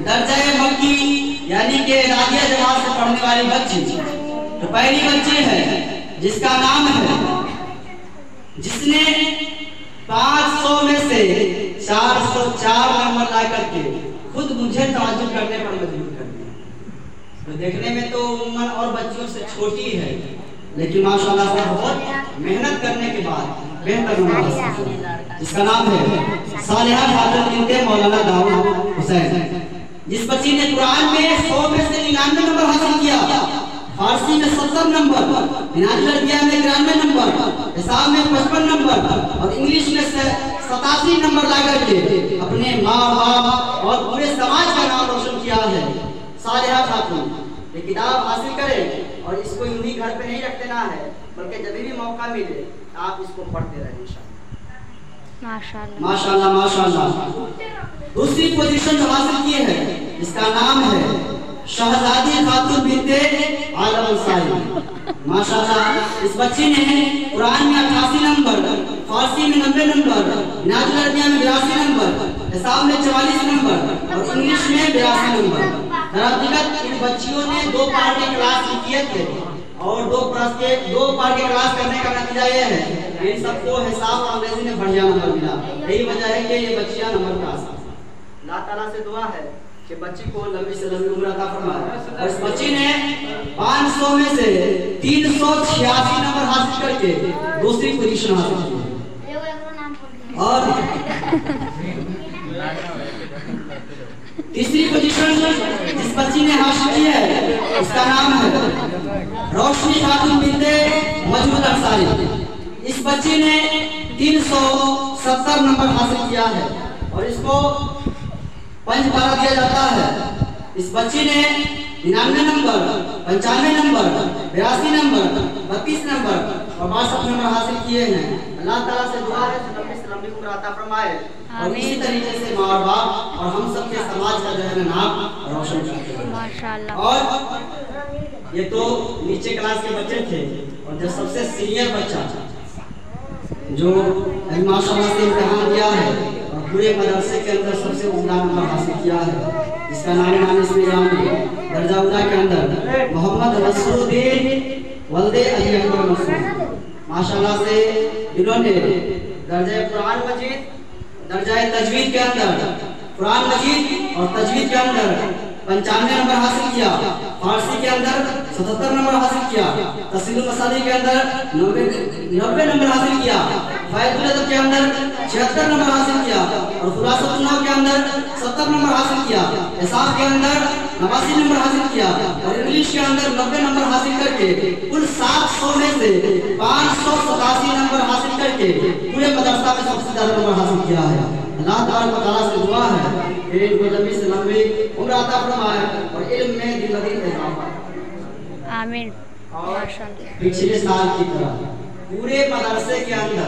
दर्जा मक्की यानी कि राजिया जमात से पढ़ने वाली बच्ची, तो पहली बच्ची है जिसका नाम है, जिसने 500 में से 404 नंबर ला करके खुद मुझे ताज्जुब करने पर मजबूर कर दिया। तो देखने में तो उम्र और बच्चियों से छोटी है, लेकिन माशाल्लाह से बहुत मेहनत करने के बाद बेहतर नंबर हासिल किया, जिसका नाम है सालिहा खातून बिनते मौलाना दाऊद हुसैन। जिस बच्ची ने कुरान में 100 में से 99 नंबर हासिल किया, फारसी में 70 नंबर, अरबिया में 93 नंबर, हिसाब में 55 नंबर और इंग्लिश में 87 नंबर ला करके अपने माँ बाप और पूरे समाज का नाम रोशन किया है। सालिहा खातून ये किताब हासिल करें और इसको यूं ही घर पे नहीं रख देना है, बल्कि जब भी मौका मिले आप इसको पढ़ते रहें इंशाअल्लाह। माशाअल्लाह माशाअल्लाह। दूसरी पोजीशन जो हासिल की है इसका नाम है शहजादी खातून बिनते आलम अंसारी। माशाअल्लाह इस बच्ची ने कुरान में 88 नंबर, फारसी में 90 नंबर, अरबिया में 82 नंबर, हिसाब में 44 नंबर और इंग्लिश में 82 नंबर। दरअसल इन बच्चियों ने 2 पार्ट के क्लास किए थे और 2 पार्ट के क्लास करने का नतीजा ये है कि इन सबको हिसाब और अंग्रेजी में बढ़िया नंबर मिला। यही वजह है कि ये बच्चियां नंबर पास हैं। अल्लाह ताला से दुआ है कि बच्ची को लंबी से लंबी उम्र अता फरमाए। और इस बच्ची ने 500 में से 386 नंबर हासिल करके दूसरी पोजीशन हासिल की। और तीसरी पोजीशन जिस बच्ची ने हासिल की है इसका नाम है रोशनी खातून बिनते मजूद अंसारी। इस बच्ची ने 370 नंबर हासिल किया है और इसको पंचबारा दिया जाता है। इस बच्ची ने 99 नंबर, 95 नंबर, 82 नंबर, 32 नंबर और 62 नंबर हासिल किए हैं। अल्लाह ताला से दुआ है कि लंबी से लंबी उम्र अता फरमाए और इसी तरीके से माँ बाप और हम सब के समाज का जो है नाम रोशन करे माशाअल्लाह। और ये तो नीचे क्लास के बच्चे थे और जो सबसे सीनियर बच्चा जो माशाअल्लाह से इम्तिहान दिया है और पूरे मदरसे के अंदर सबसे उम्दा नंबर हासिल किया है, जिसका नाम इसमें दर्जा उला के अंदर मोहम्मद नसरुद्दीन वल्दे अली अकबर मसूद। माशाअल्लाह से इन्होंने दर्जा कुरान मजीद, दर्जा तजवीद के अंदर कुरान मजीद और तजवीद के अंदर 95 नंबर हासिल किया, फारसी के अंदर 77 नंबर हासिल किया, तफसीरुल मसानी के अंदर 90 नंबर हासिल किया, फायदुल अदब के अंदर 76 नंबर हासिल किया और खुलासतुन नहव के अंदर 70 नंबर हासिल किया, हिसाब के अंदर 89 नंबर हासिल किया और इंग्लिश के अंदर 90 नंबर हासिल करके कुल 700 में से 587 नंबर हासिल करके पूरे मदरसा में सबसे ज्यादा नंबर हासिल किया है। अल्लाह ताला से दुआ है कि इनको लंबी से लंबी उम्र अता फरमाए और इल्म में दिन ब दिन इजाफा। आमीन। और पिछले साल की तरह पूरे मदरसे के अंदर